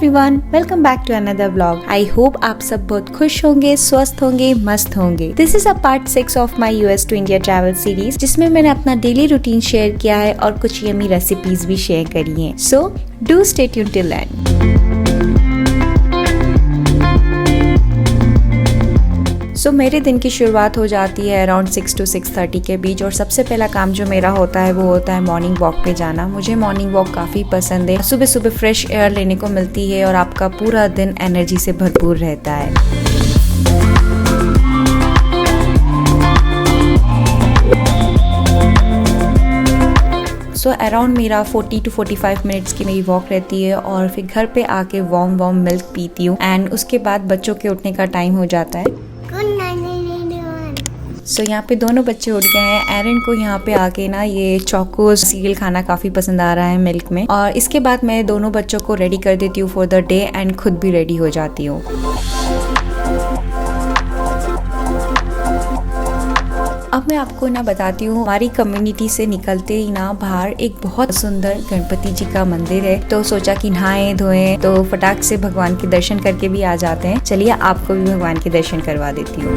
Everyone, welcome back to another vlog. I hope आप सब बहुत खुश होंगे, स्वस्थ होंगे, मस्त होंगे। This is a part 6 of my US to India travel series, जिसमें मैंने अपना डेली रूटीन शेयर किया है और कुछ यमी रेसिपीज भी शेयर करी हैं। So do stay tuned till and. मेरे दिन की शुरुआत हो जाती है अराउंड 6 to 6:30 के बीच, और सबसे पहला काम जो मेरा होता है वो होता है मॉर्निंग वॉक पे जाना। मुझे मॉर्निंग वॉक काफ़ी पसंद है। सुबह सुबह फ्रेश एयर लेने को मिलती है और आपका पूरा दिन एनर्जी से भरपूर रहता है। अराउंड मेरा 40 to 45 मिनट्स की मेरी वॉक रहती है, और फिर घर पे आके वार्म मिल्क पीती हूँ, एंड उसके बाद बच्चों के उठने का टाइम हो जाता है। यहाँ पे दोनों बच्चे उठ गए हैं। एरन को यहाँ पे आके ना ये चोकोस सीरियल खाना काफ़ी पसंद आ रहा है मिल्क में, और इसके बाद मैं दोनों बच्चों को रेडी कर देती हूँ फॉर द डे, एंड खुद भी रेडी हो जाती हूँ। अब मैं आपको ना बताती हूँ, हमारी कम्युनिटी से निकलते ही ना बाहर एक बहुत सुंदर गणपति जी का मंदिर है, तो सोचा कि नहाए धोएं तो फटाक से भगवान के दर्शन करके भी आ जाते हैं। चलिए आपको भी भगवान के दर्शन करवा देती हूँ।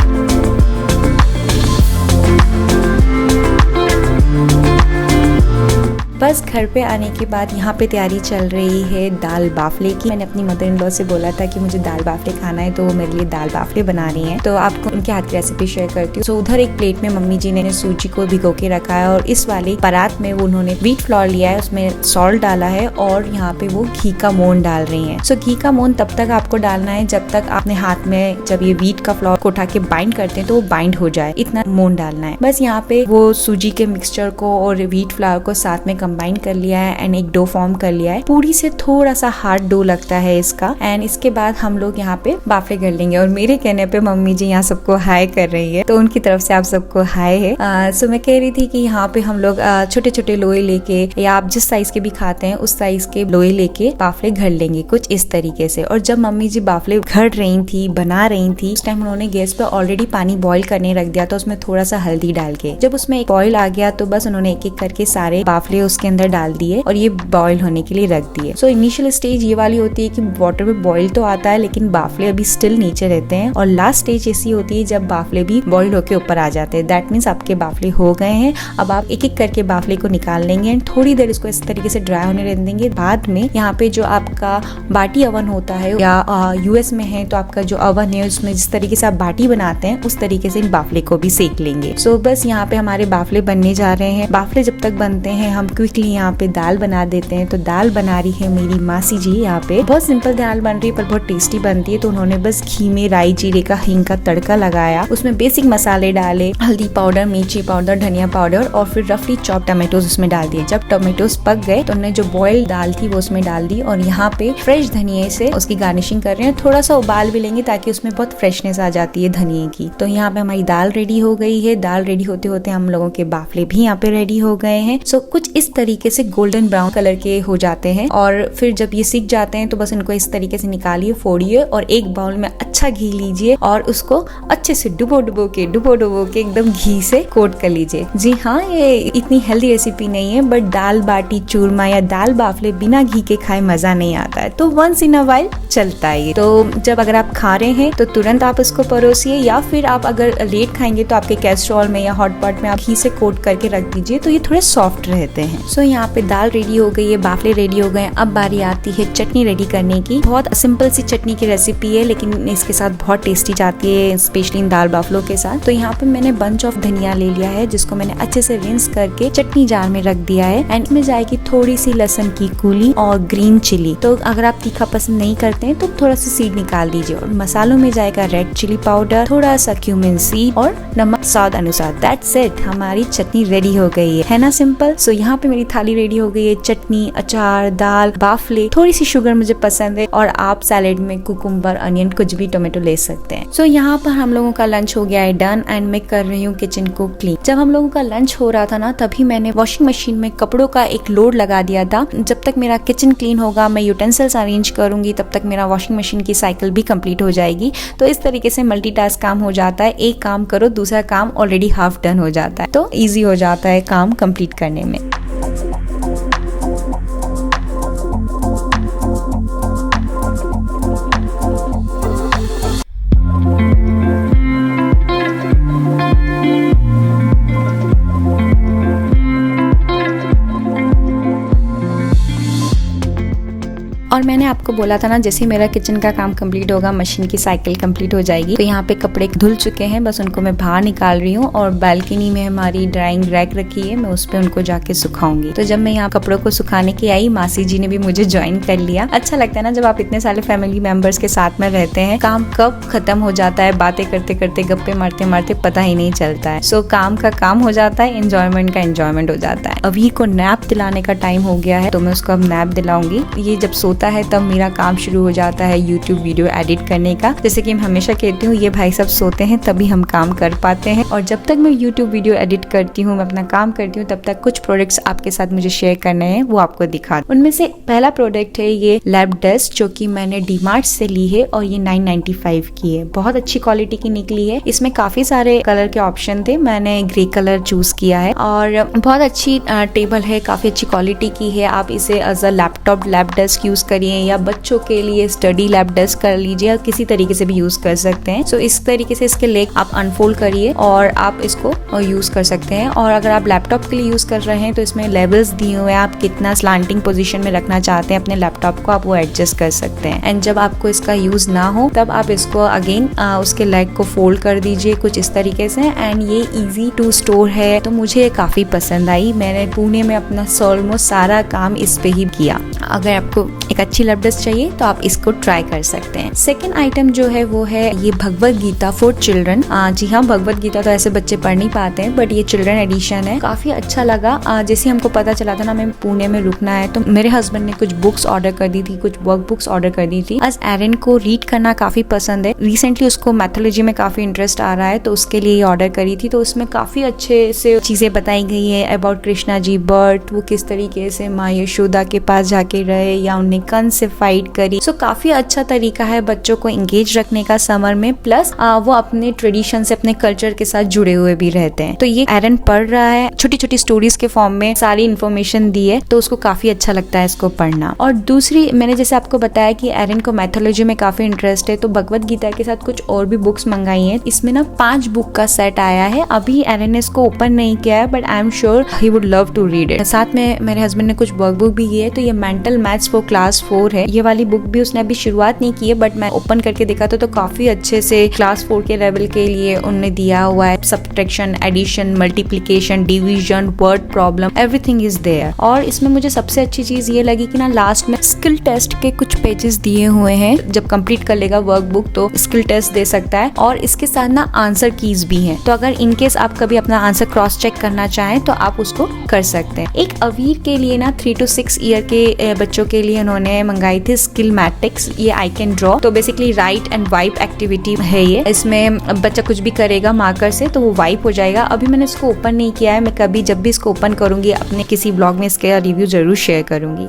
बस घर पे आने के बाद यहाँ पे तैयारी चल रही है दाल बाफले की। मैंने अपनी मदर इन लॉ से बोला था कि मुझे दाल बाफले खाना है, तो वो मेरे लिए दाल बाफले बना रही हैं, तो आपको उनके हाथ की रेसिपी शेयर करती हूँ। तो उधर एक प्लेट में मम्मी जी ने सूजी को भिगो के रखा है, और इस वाली परात में वो उन्होंने व्हीट फ्लोर लिया है, उसमें सॉल्ट डाला है, और यहाँ पे वो घी का मोन डाल रही है। घी का मोन तब तक आपको डालना है जब तक आपने हाथ में जब ये व्हीट का फ्लोर को उठा के बाइंड करते हैं तो वो बाइंड हो जाए, इतना मोन डालना है। बस यहाँ पे वो सूजी के मिक्सचर को और व्हीट फ्लावर को साथ में कंबाइन कर लिया है, एंड एक डो फॉर्म कर लिया है। पूरी से थोड़ा सा हार्ड डो लगता है इसका, एंड इसके बाद हम लोग यहाँ पे बाफले कर लेंगे। और मेरे कहने पे मम्मी जी यहाँ सबको हाय कर रही है, तो उनकी तरफ से आप सबको हाय है। सो मैं कह रही थी कि यहाँ पे हम लोग छोटे छोटे लोहे लेके, या आप जिस साइज के भी खाते हैं उस साइज के लोहे लेके बाफले घर लेंगे, कुछ इस तरीके से। और जब मम्मी जी बाफले घर रही थी, बना रही थी, उस टाइम उन्होंने गैस पे ऑलरेडी पानी बॉईल करने रख दिया था, उसमें थोड़ा सा हल्दी डाल के। जब उसमें एक बॉईल आ गया तो बस उन्होंने एक एक करके सारे बाफले उसके अंदर डाल दिए और ये बॉईल होने के लिए रख दिए। सो इनिशियल स्टेज ये वाली होती है कि वाटर में बॉईल तो आता है लेकिन बाफले अभी स्टिल नीचे रहते हैं, और लास्ट स्टेज ऐसी होती है जब बाफले भी बॉईल होके ऊपर आ जाते हैं। दैट मीन्स आपके बाफले हो गए हैं। अब आप एक एक करके बाफले को निकाल लेंगे, एंड थोड़ी देर इसको इस तरीके से ड्राई होने रख देंगे। बाद में यहाँ पे जो आपका बाटी अवन होता है, या US में है तो आपका जो अवन है उसमें जिस तरीके से आप बाटी बनाते हैं उस तरीके से इन बाफले को भी सेक लेंगे। सो बस यहाँ पे हमारे बाफले बनने जा रहे हैं। बाफले जब तक बनते हैं हम क्विकली यहाँ पे दाल बना देते हैं। तो दाल बना रही है मेरी मासी जी। यहाँ पे बहुत सिंपल दाल बन रही है पर बहुत टेस्टी बनती है। तो उन्होंने बस घी में राई जीरे का हींग का तड़का लगाया, उसमें बेसिक मसाले डाले, हल्दी पाउडर, मिर्ची पाउडर, धनिया पाउडर, और फिर रफली चॉप टमेटोज उसमें डाल दिए। जब टमेटोज पक गए तो उन्होंने जो बॉइल्ड दाल थी वो उसमें डाल दी, और यहाँ पे फ्रेश धनिये से उसकी गार्निशिंग कर रहे हैं। थोड़ा सा उबाल भी लेंगे ताकि उसमें बहुत फ्रेशनेस आ जाती है धनिये की। तो यहाँ पे हमारी दाल रेडी हो गई है। दाल रेडी होते होते हम लोगों के बाफले भी यहाँ पे रेडी हो गए हैं। सो कुछ इस तरीके से गोल्डन ब्राउन कलर के हो जाते हैं, और फिर जब ये सीख जाते हैं तो बस इनको इस तरीके से निकालिए, फोड़िए, और एक बाउल में अच्छा घी लीजिए और उसको अच्छे से डुबो डुबो के एकदम घी से कोट कर लीजिए। जी हाँ, ये इतनी हेल्दी रेसिपी नहीं है, बट दाल बाटी चूरमा या दाल बाफले बिना घी के खाए मजा नहीं आता है, तो वंस इन अ वाइल चलता है। तो जब अगर आप खा रहे हैं तो तुरंत आप इसको परोसिए, या फिर आप अगर लेट खाएंगे तो आपके कैस्ट्रोल में या हॉट पॉट में आप घी से कोट करके रख दीजिए, तो ये थोड़े सॉफ्ट रहते हैं। सो यहाँ पे दाल रेडी हो गई है, बाफले रेडी हो गए। अब बारी आती है चटनी रेडी करने की। बहुत सिंपल सी चटनी की रेसिपी है, लेकिन इसके साथ बहुत टेस्टी जाती है, स्पेशली इन दाल बाफलों के साथ। तो यहाँ पे मैंने बंच ऑफ धनिया ले लिया है, जिसको मैंने अच्छे से रिंस करके चटनी जार में रख दिया है, एंड इसमें जाएगी थोड़ी सी लहसुन की कूली और ग्रीन चिली। तो अगर आप तीखा पसंद नहीं करते हैं तो थोड़ा सा सीड निकाल दीजिए। और मसालों में जाएगा रेड चिली पाउडर, थोड़ा सा क्यूमिन सीड और नमक स्वाद अनुसार। दैट्स इट, हमारी चटनी रेडी हो गई है ना सिंपल। सो यहाँ पे मेरी थाली रेडी हो गई है। चटनी, अचार, दाल, बाफले, थोड़ी सी शुगर मुझे पसंद है, और आप सैलेड में कुकुम्बर, अनियन, कुछ भी टोमेटो ले सकते हैं। सो यहाँ पर हम लोगों का लंच हो गया है डन, एंड मैं कर रही हूँ किचन को क्लीन। जब हम लोगों का लंच हो रहा था ना, तभी मैंने वॉशिंग मशीन में कपड़ों का एक लोड लगा दिया था। जब तक मेरा किचन क्लीन होगा, मैं यूटेंसिल्स अरेंज करूंगी, तब तक मेरा वॉशिंग मशीन की साइकिल भी कंप्लीट हो जाएगी। तो इस तरीके से मल्टीटास्क काम हो जाता है। एक काम करो, दूसरा काम ऑलरेडी हाफ डन हो जाता है, तो ईजी हो जाता है काम कंप्लीट करने में। और मैंने आपको बोला था ना, जैसे मेरा किचन का काम कंप्लीट होगा मशीन की साइकिल कंप्लीट हो जाएगी। तो यहाँ पे कपड़े धुल चुके हैं, बस उनको मैं बाहर निकाल रही हूँ और बालकनी में हमारी ड्राइंग रैक रखी है, मैं उस पर उनको जाके सुखाऊंगी। तो जब मैं यहाँ कपड़ों को सुखाने की आई, मासी जी ने भी मुझे ज्वाइन कर लिया। अच्छा लगता है ना जब आप इतने सारे फैमिली मेंबर्स के साथ में रहते हैं, काम कब खत्म हो जाता है, बातें करते करते गप्पे मारते मारते पता ही नहीं चलता है। सो काम का काम हो जाता है, एंजॉयमेंट का एंजॉयमेंट हो जाता है। अभी को नैप दिलाने का टाइम हो गया है, तो मैं उसको अब नैप दिलाऊंगी। ये जब सोता है तब मेरा काम शुरू हो जाता है यूट्यूब वीडियो एडिट करने का। जैसे कि मैं हमेशा कहती हूँ, ये भाई सब सोते हैं तभी हम काम कर पाते हैं। और जब तक मैं यूट्यूब वीडियो एडिट करती हूँ, मैं अपना काम करती हूँ, तब तक कुछ प्रोडक्ट्स आपके साथ मुझे शेयर करने हैं, वो आपको दिखा। उनमें से पहला प्रोडक्ट है ये लैब डस्ट, जो कि मैंने डीमार्ट से ली है और ये 995 की है। बहुत अच्छी क्वालिटी की निकली है। इसमें काफी सारे कलर के ऑप्शन थे, मैंने ग्रे कलर चूज किया है और बहुत अच्छी टेबल है, काफी अच्छी क्वालिटी की है। आप इसे as a laptop lab desk use करिए या बच्चों के लिए स्टडी लैब डेस्क कर लीजिए, किसी तरीके से भी यूज कर सकते हैं। सो इस तरीके से इसके लेग आप अनफोल्ड करिए और आप इसको यूज कर सकते हैं। और अगर आप लैपटॉप के लिए यूज कर रहे हैं तो इसमें लेवल्स दिए हुए हैं, आप कितना स्लांटिंग पोजीशन में रखना चाहते हैं अपने लैपटॉप को, आप वो एडजस्ट कर सकते हैं। एंड जब आपको इसका यूज ना हो तब आप इसको अगेन उसके लेग को फोल्ड कर दीजिए कुछ इस तरीके से। एंड ये इजी टू स्टोर है, तो मुझे काफी पसंद आई। मैंने पुणे में अपना ऑलमोस्ट सारा काम इस पे ही किया। अगर आपको एक अच्छी लैब डेस्क चाहिए तो आप इसको ट्राई कर सकते हैं। सेकेंड आइटम जो है वो है ये भगवत गीता फॉर चिल्ड्रन। जी हाँ, भगवत गीता तो ऐसे बच्चे पढ़ नहीं पाते हैं, बट ये चिल्ड्रन एडिशन है। काफी अच्छा लगा। जैसे हमको पता चला था ना मैं पुणे में रुकना है, तो मेरे हस्बैंड ने कुछ बुक्स ऑर्डर कर दी थी, कुछ वर्क बुक्स ऑर्डर कर दी थी। आज एरन को रीड करना काफी पसंद है, रिसेंटली उसको मैथोलॉजी में काफी इंटरेस्ट आ रहा है, तो उसके लिए ऑर्डर करी थी। तो उसमें काफी अच्छे से चीजें बताई गई है अबाउट कृष्णा जी बर्थ, वो किस तरीके से माँ यशोदा के पास जाके रहे या उन्हें कंस से फाइट करी। सो काफी अच्छा तरीका है बच्चों को एंगेज रखने का समर में, प्लस वो अपने ट्रेडिशन से अपने कल्चर के साथ जुड़े हुए भी रहते हैं। तो ये एरन पढ़ रहा है, छोटी छोटी स्टोरीज के फॉर्म में सारी इन्फॉर्मेशन दी है, तो उसको काफी अच्छा लगता है इसको पढ़ना। और दूसरी, मैंने जैसे आपको बताया कि एरन को मैथोलॉजी में काफी इंटरेस्ट है, तो भगवत गीता के साथ कुछ और भी बुक्स मंगाई है। इसमें ना 5 बुक का सेट आया है। अभी एरन ने इसको ओपन नहीं किया है, but I am sure he would love to read it. साथ में मेरे हस्बैंड ने कुछ वर्क बुक भी की है। तो ये मेंटल मैथ्स फॉर क्लास 4 है। ये वाली बुक भी उसने अभी शुरुआत नहीं की है, बट मैं ओपन करके देखा तो काफी अच्छे से क्लास 4 के लेवल के लिए उन्होंने दिया हुआ है। Subtraction, addition, multiplication, division, word problem, everything is there. और इसमें मुझे सबसे अच्छी चीज ये लगी कि ना लास्ट में स्किल टेस्ट के कुछ पेजेस दिए हुए हैं। जब कंप्लीट कर लेगा वर्क बुक तो स्किल टेस्ट दे सकता है, और इसके साथ ना आंसर कीज भी हैं। तो अगर इनकेस आप कभी अपना आंसर क्रॉस चेक करना चाहें तो आप उसको कर सकते हैं। एक अवीर के लिए ना 3 to 6 ईयर के बच्चों के लिए उन्होंने मंगाई थी स्किल मैट्रिक्स, ये आई कैन ड्रॉ। तो basically right and wipe activity है ये। इसमें बच्चा कुछ भी करेगा मार्कर से तो वो वाइप हो जाएगा। अभी मैंने इसको ओपन नहीं किया है, मैं कभी जब भी इसको ओपन करूंगी अपने किसी ब्लॉग में इसका रिव्यू जरूर शेयर करूंगी।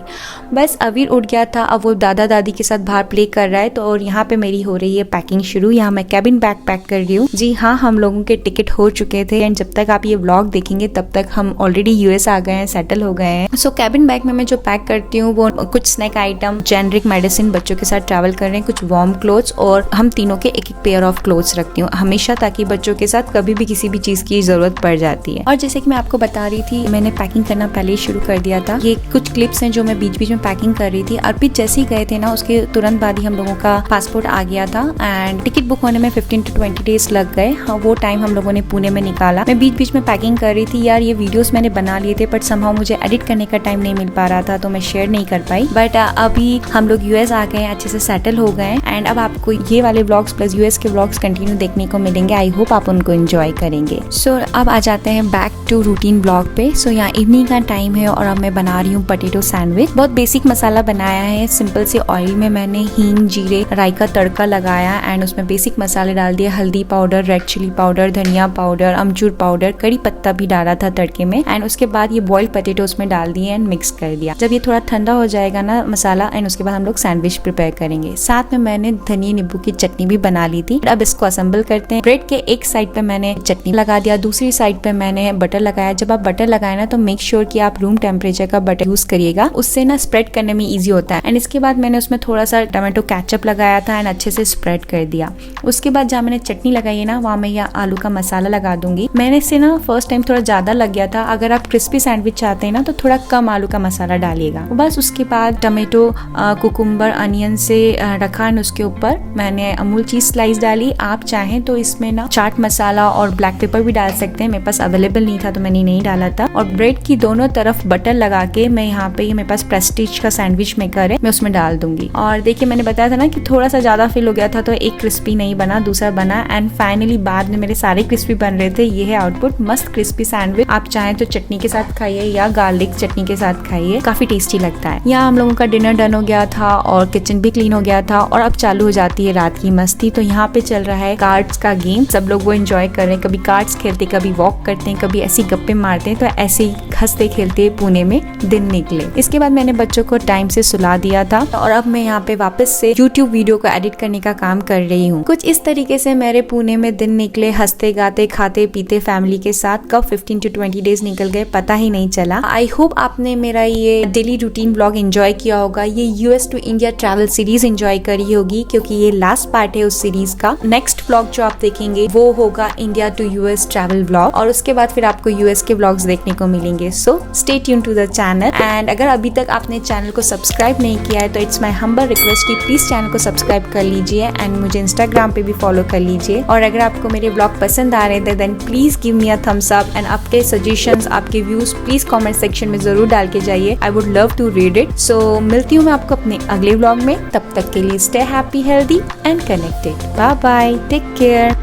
बस अवीर उठ गया था, अब वो दादा दादी के साथ बाहर प्ले कर रहा है। तो और यहाँ पे मेरी हो रही है पैकिंग शुरू। यहाँ मैं कैबिन बैग पैक कर रही हूँ। जी हाँ, हम लोगों के टिकट हो चुके थे एंड जब तक आप ये ब्लॉग देखेंगे तब तक हम ऑलरेडी यूएस आ गए हैं, सेटल हो गए हैं। सो कैबिन बैग में मैं जो पैक करती हूँ वो कुछ स्नैक आइटम, जेनरिक मेडिसिन, बच्चों के साथ ट्रैवल कर रहे हैं, कुछ वार्म क्लोथ्स, और हम तीनों के एक पेयर ऑफ क्लोथ्स रखती हूँ हमेशा, ताकि बच्चों के साथ कभी भी किसी भी चीज की जरूरत पड़ जाती है। और जैसे कि मैं आपको बता रही थी, मैंने पैकिंग करना पहले ही शुरू कर दिया था। ये कुछ क्लिप्स हैं जो मैं बीच बीच में पैकिंग कर रही थी। अर्पित जैसे ही गए थे ना, उसके तुरंत बाद ही हम लोगों का पासपोर्ट आ गया था एंड टिकट बुक होने में 15 to 20 डेज लग गए। हाँ, वो टाइम हम लोगों ने पुणे में निकाला। मैं बीच बीच में पैकिंग कर रही थी। यार, ये वीडियोस मैंने बना लिए थे, बट समहाउ मुझे एडिट करने का टाइम नहीं मिल पा रहा था, तो मैं शेयर नहीं कर पाई। बट अभी हम लोग यूएस आ गए, अच्छे से सेटल हो गए एंड अब आपको ये वाले व्लॉग्स प्लस यूएस के व्लॉग्स कंटिन्यू देखने को मिलेंगे। आई होप आप उनको एंजॉय करेंगे। सो अब आ जाते हैं बैक टू रूटीन ब्लॉग पे। सो यहाँ इवनिंग का टाइम है और अब मैं बना रही हूँ पोटैटो सैंडविच। बहुत बेसिक मसाला बनाया है। सिंपल से ऑयल में मैंने हींग, जीरे, राई का तड़का लगाया एंड उसमें बेसिक मसाले डाल दिए, हल्दी पाउडर, रेड चिली पाउडर, धनिया पाउडर, अमचूर पाउडर, कड़ी पत्ता भी डाला था तड़के में एंड उसके बाद ये बॉइल्ड पोटैटो उसमें डाल दिए एंड मिक्स कर दिया। जब ये थोड़ा ठंडा हो जाएगा ना मसाला, एंड उसके बाद हम लोग सैंडविच प्रिपेयर करेंगे। साथ में मैंने धनिया नींबू की चटनी भी बना ली थी। अब इसको असेंबल करते हैं। ब्रेड के एक साइड पे मैंने चटनी लगा दिया, दूसरी साइड पे मैंने बटर लगाया। जब आप बटर लगाए ना तो मेक श्योर कि आप रूम टेम्परेचर का बटर यूज करिएगा, उससे ना स्प्रेड करने में इजी होता है। एंड इसके बाद मैंने उसमें थोड़ा सा टमाटो केचप लगाया था एंड अच्छे से स्प्रेड कर दिया। उसके बाद जहाँ मैंने चटनी लगाई है ना, वहाँ मैं यह आलू का मसाला लगा दूंगी। मैंने इसे ना फर्स्ट टाइम थोड़ा ज्यादा लग गया था। अगर आप क्रिस्पी सैंडविच चाहते हैं ना तो थोड़ा कम आलू का मसाला डालिएगा। बस उसके बाद टमाटो टोमेटो, कुकुम्बर, अनियन से रखा है, उसके ऊपर मैंने अमूल चीज स्लाइस डाली। आप चाहें तो इसमें ना चाट मसाला और ब्लैक पेपर भी डाल सकते हैं, मेरे पास अवेलेबल नहीं था तो मैंने नहीं डाला था। और ब्रेड की दोनों तरफ बटर लगा के मैं यहाँ पे, ये मेरे पास प्रेस्टीज का सैंडविच मेकर है, मैं उसमें डाल दूंगी। और देखिए मैंने बताया था ना कि थोड़ा सा ज्यादा फिल हो गया था, तो एक क्रिस्पी नहीं बना, दूसरा बना। एंड फाइनली बाद में मेरे सारे क्रिस्पी बन रहे थे। ये है आउटपुट, मस्त क्रिस्पी सैंडविच। आप चाहें तो चटनी के साथ खाइए या गार्लिक चटनी के साथ खाइए, काफी टेस्टी लगता है। यहाँ हम लोगों का डिनर डन हो गया था और किचन भी क्लीन हो गया था और अब चालू हो जाती है रात की मस्ती। तो यहाँ पे चल रहा है कार्ड्स का गेम, सब लोग वो एंजॉय कर रहे हैं, कभी कार्ड्स खेलते, कभी वॉक करते हैं, कभी ऐसी गप्पे मारते हैं। तो ऐसे ही हंसते खेलते पुणे में दिन निकले। इसके बाद मैंने बच्चों को टाइम से सुला दिया था और अब मैं यहाँ पे वापस से YouTube वीडियो को एडिट करने का काम कर रही हूँ। कुछ इस तरीके से मेरे पुणे में दिन निकले, हंसते गाते खाते पीते फैमिली के साथ। कब 15 to 20 डेज निकल गए पता ही नहीं चला। आई होप आपने मेरा ये डेली रूटीन ब्लॉग एंजॉय किया होगा। ये US to India travel series enjoy करी होगी क्योंकि ये लास्ट पार्ट है उस सीरीज का। नेक्स्ट ब्लॉग जो आप देखेंगे वो होगा India to US travel blog और उसके बाद फिर आपको US के ब्लॉग्स देखने को मिलेंगे। So stay tune to the channel. And अगर अभी तक आपने चैनल को सब्सक्राइब नहीं किया है तो इट्स माय हम्बल रिक्वेस्ट कि प्लीज चैनल को सब्सक्राइब कर लीजिए एंड मुझे इंस्टाग्राम पे भी फॉलो कर लीजिए। और अगर आपको मेरे ब्लॉग पसंद आ रहे थे then please give me a thumbs up and आपके सजेशंस, आपके व्यूज प्लीज कमेंट सेक्शन में जरूर डाल के जाइए। I would love to read it. So मिलती हूँ मैं आपको अपने अगले ब्लॉग में, तब तक के लिए stay happy, healthy and connected. Bye bye, take care.